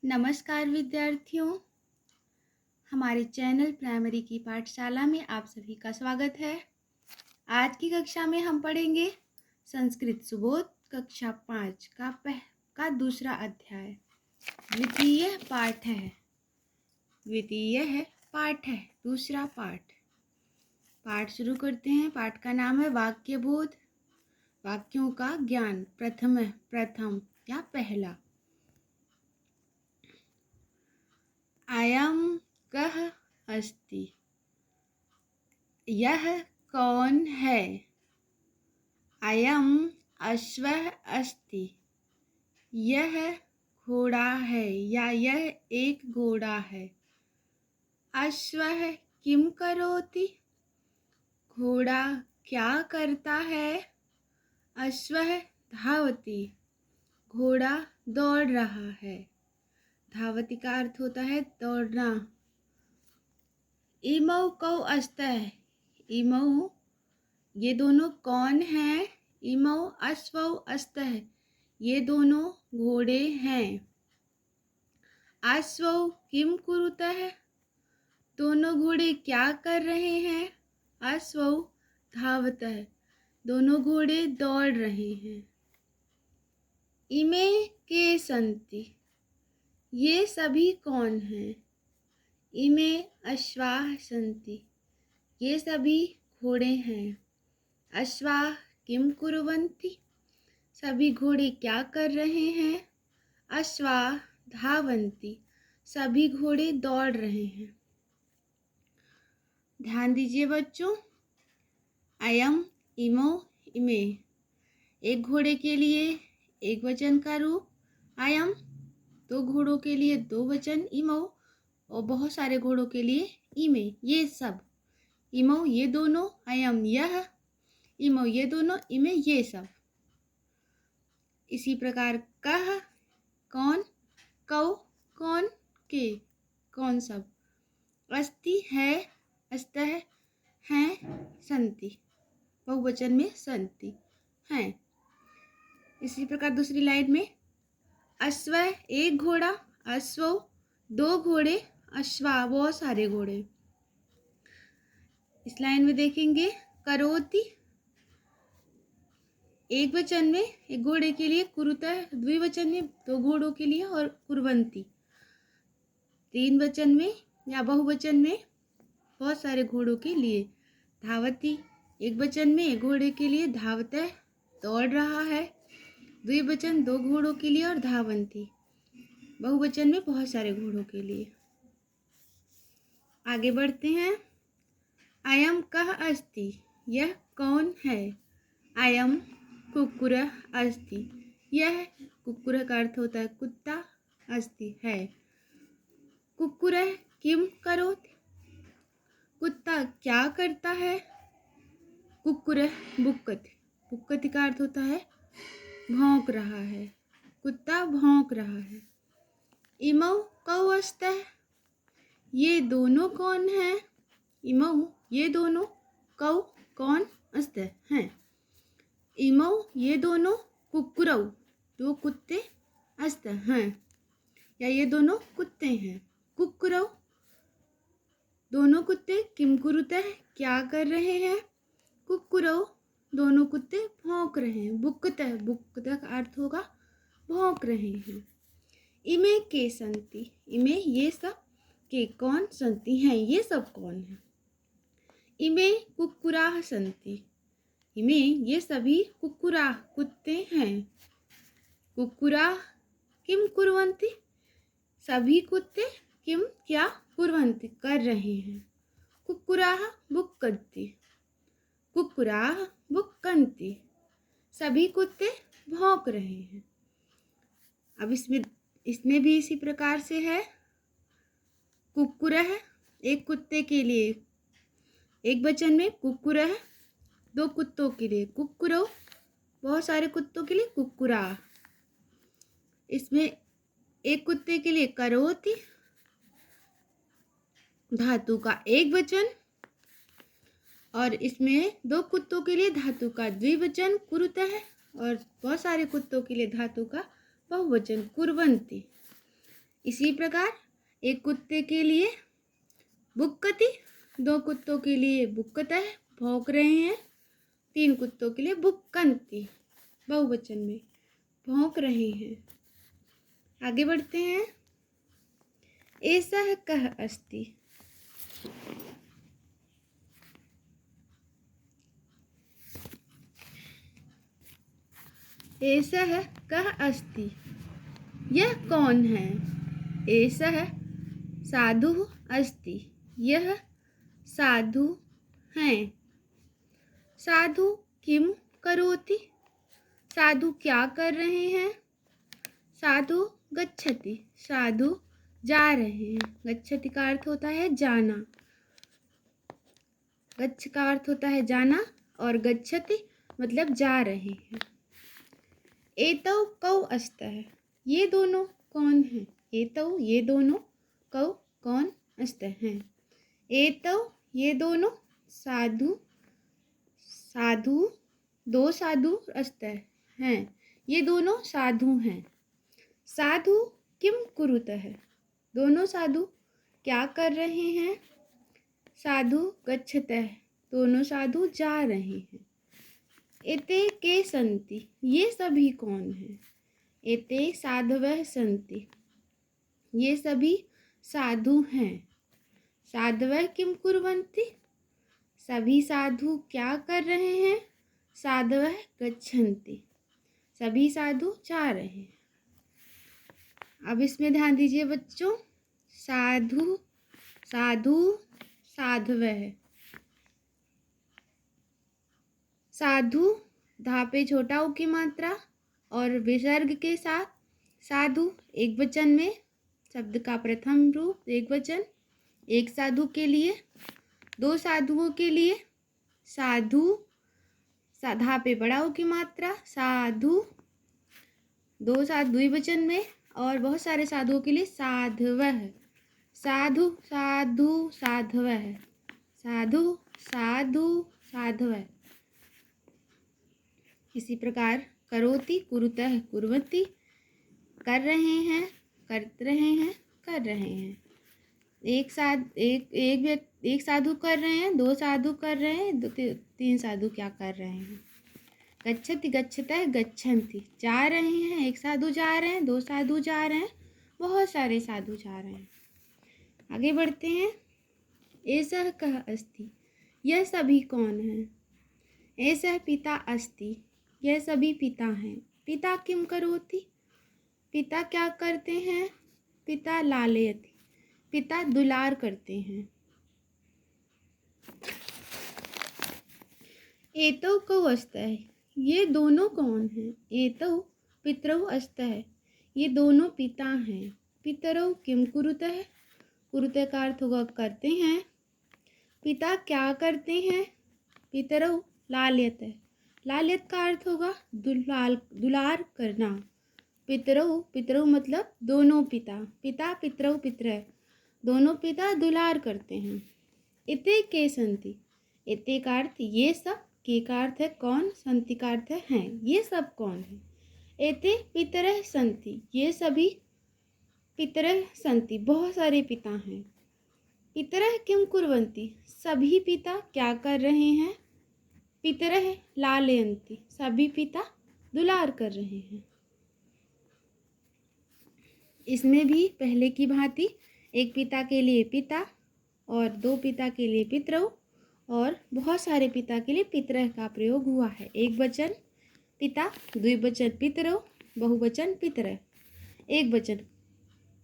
नमस्कार विद्यार्थियों, हमारे चैनल प्राइमरी की पाठशाला में आप सभी का स्वागत है। आज की कक्षा में हम पढ़ेंगे संस्कृत सुबोध कक्षा 5 का दूसरा अध्याय। द्वितीय पाठ है दूसरा पाठ। पाठ शुरू करते हैं। पाठ का नाम है वाक्य बोध, वाक्यों का ज्ञान। प्रथम या पहला। अयं कः अस्ति? यह कौन है? अयं अश्वः अस्ति। यह घोड़ा है या यह एक घोड़ा है। अश्वः किं करोति? घोड़ा क्या करता है? अश्वः धावति। घोड़ा दौड़ रहा है। धावति का अर्थ होता है दौड़ना। इमौ कौ अस्तः? इमौ ये दोनों कौन हैं? इमौ अश्वौ अस्तः ये दोनों घोड़े हैं। अश्वौ किं कुरुतः? दोनों घोड़े क्या कर रहे हैं? अश्वौ धावतः दोनों घोड़े दौड़ रहे हैं। इमे के सन्ति? ये सभी कौन हैं? इमे अश्वाः सन्ति ये सभी घोड़े हैं। अश्वाः किं कुर्वन्ति? सभी घोड़े क्या कर रहे हैं? अश्वाः धावन्ति सभी घोड़े दौड़ रहे हैं। ध्यान दीजिए बच्चों। अयम, इमो, इमे एक घोड़े के लिए एक वचन का रूप। अयम दो घोड़ों के लिए दो वचन इमो, और बहुत सारे घोड़ों के लिए इमे ये सब। इमो ये दोनों, अयम यह, इमो ये दोनों, इमे ये सब। इसी प्रकार कह कौन, कौ कौन, के कौन सब। अस्ति है, अस्तः हैं, सन्ति बहुवचन में सन्ति हैं। इसी प्रकार दूसरी लाइन में अश्व एक घोड़ा, अश्वौ दो घोड़े, अश्वा बहुत सारे घोड़े। इस लाइन में देखेंगे करोति एक वचन में एक घोड़े के लिए, कुरुतः द्विवचन में दो घोड़ों के लिए, और कुर्वन्ति तीन वचन में या बहुवचन में बहुत सारे घोड़ों के लिए। धावती एक वचन में एक घोड़े के लिए, धावतः दौड़ रहा है। द्विवचन दो घोड़ों के लिए, और धावन्ति बहुवचन में बहुत सारे घोड़ों के लिए। आगे बढ़ते हैं। अयम कः अस्ति? यह कौन है? अयम कुक्कुरः अस्ति। यह कुक्कुरः का अर्थ होता है कुत्ता, अस्ति है। कुक्कुरः किं करोति? कुत्ता क्या करता है? कुक्कुरः भुक्कति। भुक्कति का अर्थ होता है भौंक रहा है। कुत्ता भौंक रहा है। इमौ कौ अस्तः? ये दोनों कौन हैं? इमौ ये दोनों, कौ कौन, अस्तः हैं। इमौ ये दोनों, कुक्कुरौ दो कुत्ते, अस्तः हैं या ये दोनों कुत्ते हैं। कुक्कुरौ दोनों कुत्ते, किं कुरुतः क्या कर रहे हैं? कुक्कुरौ दोनों कुत्ते भौंक रहे हैं। बुक्कतः बुक्कतः का अर्थ होगा भौंक रहे हैं। इमे के सन्ति? इमे ये सब, के कौन, सन्ति हैं ये सब कौन है? इमे कुक्कुराः सन्ति। इमे ये सभी कुक्कुराः कुत्ते हैं। कुक्कुराः किं कुर्वन्ति? सभी कुत्ते किं क्या, कुर्वन्ति कर रहे हैं। कुक्कुराः बुक्कन्ति। कुक्कुराः बुक्कन्ति सभी कुत्ते भौंक रहे हैं। अब इसमें भी इसी प्रकार से है। कुक्कुरः एक कुत्ते के लिए एक वचन में, कुक्कुरः दो कुत्तों के लिए, कुक्कुरौ बहुत सारे कुत्तों के लिए, कुक्कुरा। इसमें एक कुत्ते के लिए करोति धातु का एक वचन, और इसमें दो कुत्तों के लिए धातु का द्विवचन कुरुतः, और बहुत सारे कुत्तों के लिए धातु का बहुवचन कुर्वन्ति। इसी प्रकार एक कुत्ते के लिए बुक्कति, 2 कुत्तों के लिए बुक्कतः भौंक रहे हैं, 3 कुत्तों के लिए बुक्कन्ति बहुवचन में भौंक रहे हैं। आगे बढ़ते हैं। एषः कः अस्ति, एषः कः अस्ति, यह कौन है। एषः साधुः अस्ति, यह साधु हैं। साधु किम करोति, साधु क्या कर रहे हैं। साधु गच्छति, साधु जा रहे हैं। गच्छति का अर्थ होता है जाना, गच्छ का अर्थ होता है जाना और गच्छति मतलब जा रहे हैं। एतौ कौ अस्तः, ये दोनों कौन हैं। एतौ ये दोनों, कौ कौन, अस्तः हैं। एतौ ये दोनों, साधु साधु, 2 साधु अस्तः हैं, ये दोनों साधु हैं। साधु किम कुरुतः, दोनों साधु क्या कर रहे हैं। साधु गच्छतः, दोनों साधु जा रहे हैं। एते के सन्ति, ये सभी कौन हैं। एते साधवः सन्ति, ये सभी साधु हैं। साधवः किम कुर्वन्ति, सभी साधु क्या कर रहे हैं। साधवः गच्छन्ति, सभी साधु जा रहे हैं। अब इसमें ध्यान दीजिए बच्चों, साधु साधु साधवः, साधु धा पे छोटा ऊ की मात्रा और विसर्ग के साथ साधु एक वचन में, शब्द का प्रथम रूप एक वचन, एक साधु के लिए, 2 साधुओं के लिए साधु, धा पे बड़ा ऊ की मात्रा साधु, 2 साधु द्विवचन में और बहुत सारे साधुओं के लिए साधवः, साधु साधु साधवः, साधु साधु साधवः। इसी प्रकार करोति कुरुतः कुर्वति, कर रहे हैं, कर रहे हैं, कर रहे हैं। एक साधु कर रहे हैं, 2 साधु कर रहे हैं, 3 साधु क्या कर रहे हैं। गच्छति गच्छतः गच्छन्ति, जा रहे हैं, एक साधु जा रहे हैं, 2 साधु जा रहे हैं, बहुत सारे साधु जा रहे हैं। आगे बढ़ते हैं। एषः कः अस्ति, यह सभी कौन है। एषः पिता अस्ति, यह सभी पिता हैं। पिता किम करोति, पिता क्या करते हैं। पिता लालयति, पिता दुलार करते हैं। एतौ कौ अस्तः, ये दोनों कौन हैं। एतौ पितरौ अस्तः, ये दोनों पिता हैं। पितरौ किम कुरुतः, कुरुतः का अर्थ होगा करते हैं। पिता क्या करते हैं। पितरौ लाल्यतः, लाल्यत का अर्थ होगा दुलार करना। पितरौ, पितरौ मतलब दोनों पिता, पिता पितरौ पितरः, दोनों पिता दुलार करते हैं। इते के सन्ति, इते का अर्थ ये सब, के का अर्थ है कौन, सन्ति का अर्थ है हैं, ये सब कौन है। एते पितरः सन्ति, ये सभी पितरः सन्ति, बहुत सारे पिता हैं। पितरः किम कुर्वन्ति, सभी पिता क्या कर रहे हैं। पितरः लालयन्ति, सभी पिता दुलार कर रहे हैं। इसमें भी पहले की भांति एक पिता के लिए पिता और 2 पिता के लिए पितरौ और बहुत सारे पिता के लिए पितरः का प्रयोग हुआ है। एक वचन पिता, द्विवचन पितरौ, बहुवचन पितरः। एक वचन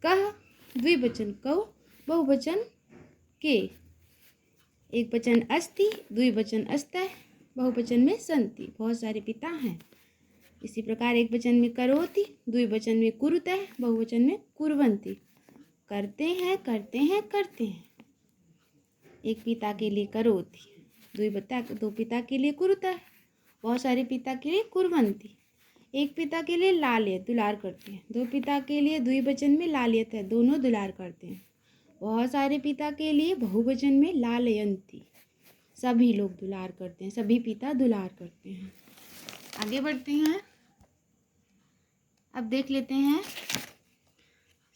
कः, द्विवचन कौ, बहुवचन के। एक वचन अस्ति, द्विवचन अस्तः, बहुवचन में सन्ति, बहुत सारे पिता हैं। इसी प्रकार एक वचन में करोति, द्विवचन में कुरुतः, बहुवचन में कुर्वन्ति, करते हैं, करते हैं, करते हैं। एक पिता के लिए करोति, 2 पिता के लिए कुरुतः, बहुत सारे पिता के लिए कुर्वन्ति। एक पिता के लिए लाल्यत, दुलार करते हैं। 2 पिता के लिए द्विवचन में लाल्यत है, दोनों दुलार करते हैं। बहुत सारे पिता के लिए बहुवचन में लालयन्ति, सभी लोग दुलार करते हैं, सभी पिता दुलार करते हैं। आगे बढ़ते हैं। अब देख लेते हैं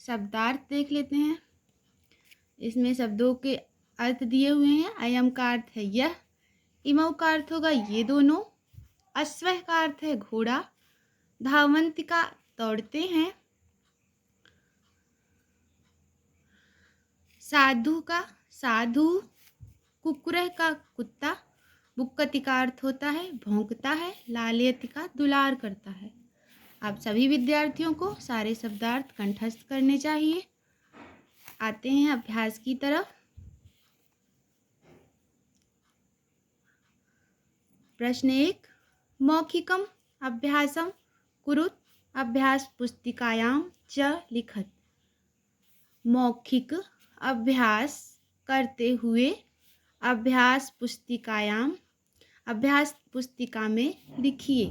शब्दार्थ देख लेते हैं। इसमें शब्दों के अर्थ दिए हुए हैं। अयम का अर्थ है यह, इमौ का अर्थ होगा ये दोनों, अश्वः का अर्थ है घोड़ा, धावन्तिका दौड़ते हैं, साधु, कुकुरः का कुत्ता, बुक्कति का अर्थ होता है भौंकता है, लालयति का दुलार करता है। आप सभी विद्यार्थियों को सारे शब्दार्थ कंठस्थ करने चाहिए। आते हैं अभ्यास की तरफ। प्रश्न 1, मौखिकम अभ्यासम कुरुत अभ्यास पुस्तिकायां च लिखत। मौखिक अभ्यास करते हुए अभ्यास पुस्तिका में लिखिए।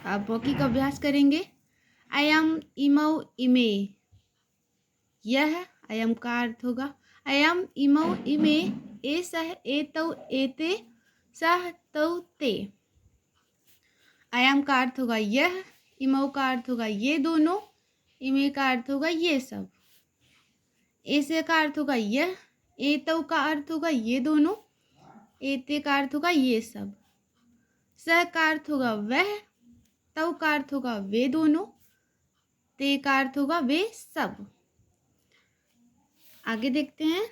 अब मौखिक अभ्यास करेंगे। अयम, इमौ, इमे। यह अयम का अर्थ होगा अयम, इमौ, इमे, एसह, एतौ, एते, सह, तौ, ते। अयम का अर्थ होगा यह, इमौ का अर्थ होगा ये दोनों, इमे का अर्थ होगा ये सब, ऐसे का अर्थ होगा यह, एतौ का अर्थ होगा ये दोनों, एते का अर्थ होगा ये सब, सह का अर्थ होगा वह, तौ का अर्थ होगा वे दोनों, ते का अर्थ होगा वे सब। आगे देखते हैं।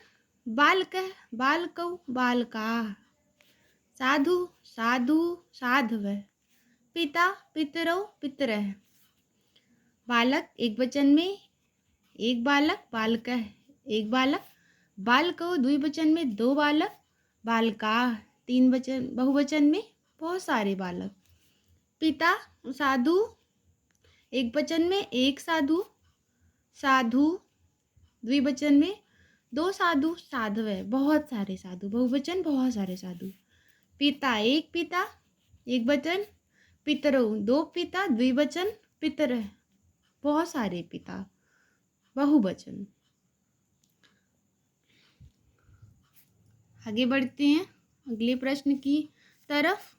बालकः, बालकौ, बालकाः। साधु, साधु, साधवः। पिता, पितरौ, पितरः। बालक एक वचन में एक बालक, बालकः एक बालक, बालकौ द्विवचन में दो बालक, बालकाः तीन वचन बहुवचन में बहुत सारे बालक। पिता साधु एक वचन में एक साधु, साधु द्विवचन में दो साधु, साधवः बहुत सारे साधु, बहुवचन बहुत सारे साधु। पिता एक वचन, पितरौ दो पिता, द्विवचन, पितरः बहुत सारे पिता, बहुवचन। आगे बढ़ते हैं अगले प्रश्न की तरफ।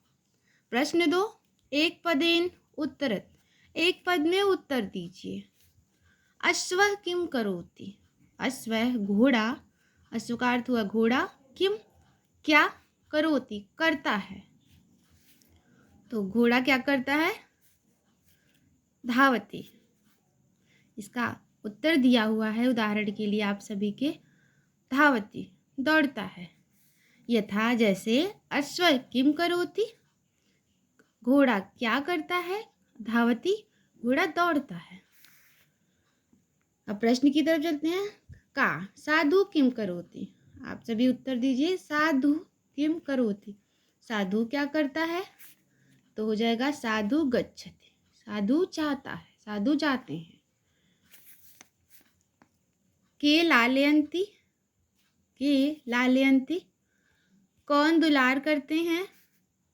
प्रश्न 2, एक पदेन उत्तरत। एक पद में उत्तर दीजिए। अश्वः किम करोति। अश्वः घोड़ा, अश्व का अर्थ हुआ घोड़ा, किम क्या, करोति करता है। तो घोड़ा क्या करता है, धावति। इसका उत्तर दिया हुआ है उदाहरण के लिए आप सभी के। धावति दौड़ता है। यथा जैसे, अश्व किम करोति घोड़ा क्या करता है, धावति घोड़ा दौड़ता है। अब प्रश्न की तरफ चलते हैं। का साधु किम करोति। आप सभी उत्तर दीजिए। साधु किम करोति, साधु क्या करता है, तो हो जाएगा साधु गच्छति, साधु चाहता है, साधु जाते हैं। के लालयन्ति, के लालयन्ति कौन दुलार करते हैं,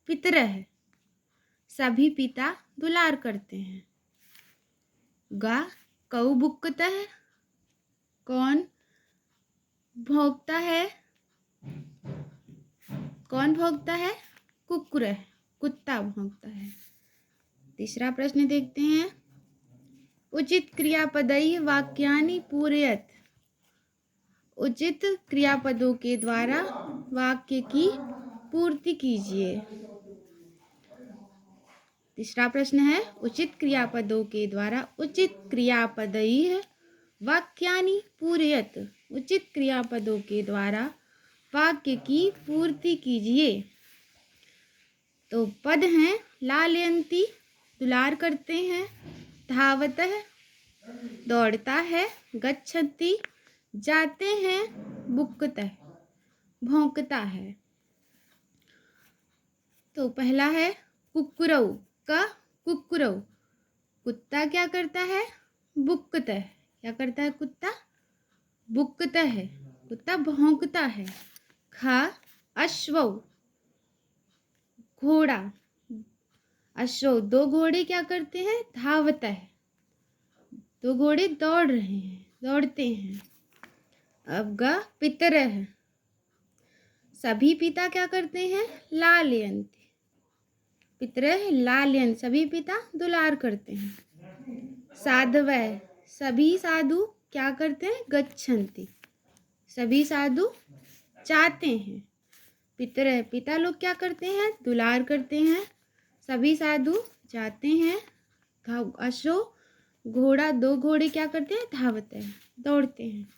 पितरः सभी पिता दुलार करते हैं। गा कौ बुक्कतः कौन भौंकता है, कौन भौंकता है, कुक्कुरः कुत्ता भौंकता है। तीसरा प्रश्न देखते हैं। उचित क्रियापदैः वाक्यानि पूरयत। उचित क्रियापदों के द्वारा वाक्य की पूर्ति कीजिए। तीसरा प्रश्न है, उचित क्रियापदों के द्वारा, उचित क्रियापदैः वाक्यानि पूरयत। उचित क्रियापदों के द्वारा वाक्य की पूर्ति कीजिए। तो पद हैं लालयन्ति दुलार करते हैं, धावतः दौड़ता है, गच्छति जाते हैं, बुक्कतः भौंकता है। तो पहला है कुक्कुरौ का कुक्कुरौ कुत्ता क्या करता है, बुक्कतः क्या करता है, कुत्ता बुक्कता है, कुत्ता भौंकता है। खा अश्वौ घोड़ा, अश्व दो घोड़े क्या करते हैं, धावतः दो घोड़े दौड़ रहे हैं, दौड़ते हैं। अब ग पितरः सभी पिता क्या करते हैं, लालयन्ति पितरः लालयन् सभी पिता दुलार करते हैं। साधवः सभी साधु क्या करते हैं? गच्छन्ति। सभी साधु जाते हैं। पितरः पिता लोग क्या करते हैं? दुलार करते हैं। सभी साधु जाते हैं। अश्व घोड़ा, दो घोड़े क्या करते हैं? धावते हैं, दौड़ते हैं।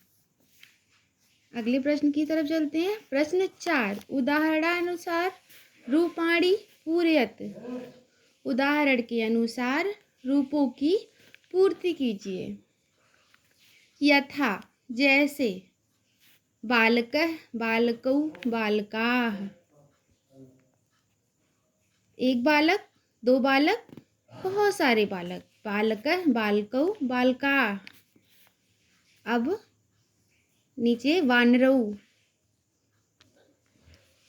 अगले प्रश्न की तरफ चलते हैं। प्रश्न 4, उदाहरणानुसार रूपाणि पूरयत। उदाहरण के अनुसार रूपों की पूर्ति कीजिए। यथा जैसे, बालकः बालकौ बालकाः। एक बालक, दो बालक, बहुत सारे बालक। बालकः बालकौ बालकाः। अब नीचे वानरौ,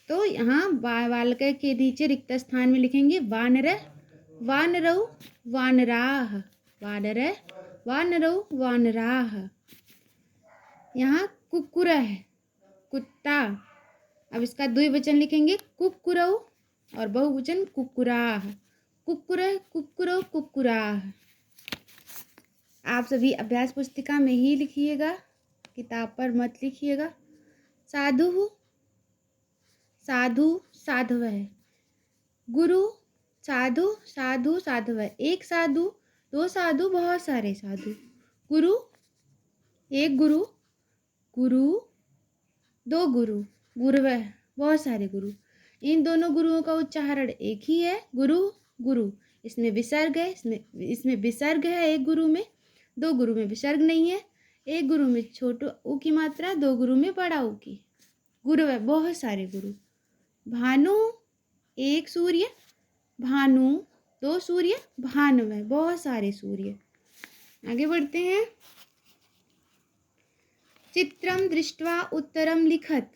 तो यहाँ बालक के नीचे रिक्त स्थान में लिखेंगे वानरः वानरौ वानराः। वानरः वानरौ वानराः। यहाँ कुक्कुरः है, कुत्ता। अब इसका द्विवचन लिखेंगे कुक्कुरौ और बहुवचन कुक्कुराः। कुक्कुरः कुक्कुरौ कुक्कुराः। आप सभी अभ्यास पुस्तिका में ही लिखिएगा, किताब पर मत लिखिएगा। साधु साधु साधवः। गुरु साधु साधु साधवः। एक साधु, दो साधु, बहुत सारे साधु। गुरु एक गुरु, गुरु दो गुरु, गुरुवः बहुत सारे गुरु। इन दोनों गुरुओं का उच्चारण एक ही है, गुरु गुरु। इसमें विसर्ग है, इसमें विसर्ग है एक गुरु में, दो गुरु में विसर्ग नहीं है। एक गुरु में छोटे ऊ की मात्रा, दो गुरु में बड़ा ऊ की। गुरुवः बहुत सारे गुरु। भानु एक सूर्य, भानु दो सूर्य, भानुवः बहुत सारे सूर्य। आगे बढ़ते हैं। चित्रम दृष्ट्वा उत्तरम लिखत।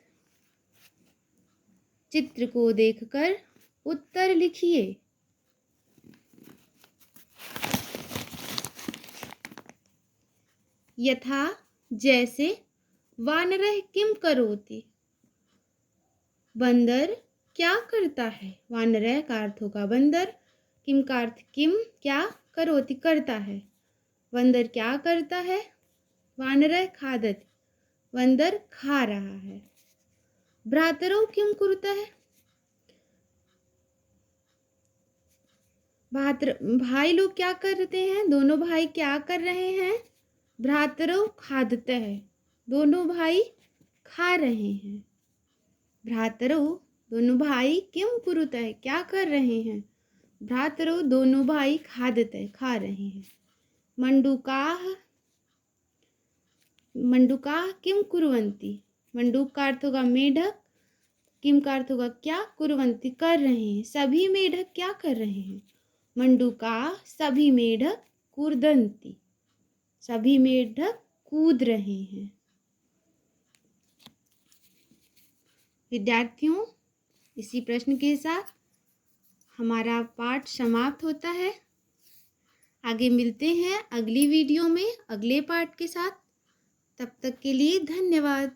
चित्र को देखकर उत्तर लिखिए। यथा जैसे, वानरः किम करोति। बंदर क्या करता है? वानरः का अर्थ होगा बंदर, किम का अर्थ किम, क्या, करोति करता है। बंदर क्या करता है? वानरः खादति। बंदर खा रहा है। भ्रातरौ किम कुरुतः। भाई लोग क्या करते हैं? दोनों भाई क्या कर रहे हैं? भ्रातरौ खादतः। दोनों भाई खा रहे हैं। भ्रातरौ दोनों भाई किम कुरुतः क्या कर रहे हैं? भ्रातरौ दोनों भाई खादतः खा रहे हैं। मंडूकाः मंडूकाः किम कुर्वन्ति। मंडूक का अर्थ होगा मेढक, किम का अर्थ होगा क्या, कुर्वन्ति कर रहे हैं। सभी मेढक क्या कर रहे हैं? मंडूकाः सभी मेढक, कूर्दन्ति सभी मेढक कूद रहे हैं। विद्यार्थियों, इसी प्रश्न के साथ हमारा पाठ समाप्त होता है। आगे मिलते हैं अगली वीडियो में अगले पाठ के साथ। तब तक के लिए धन्यवाद।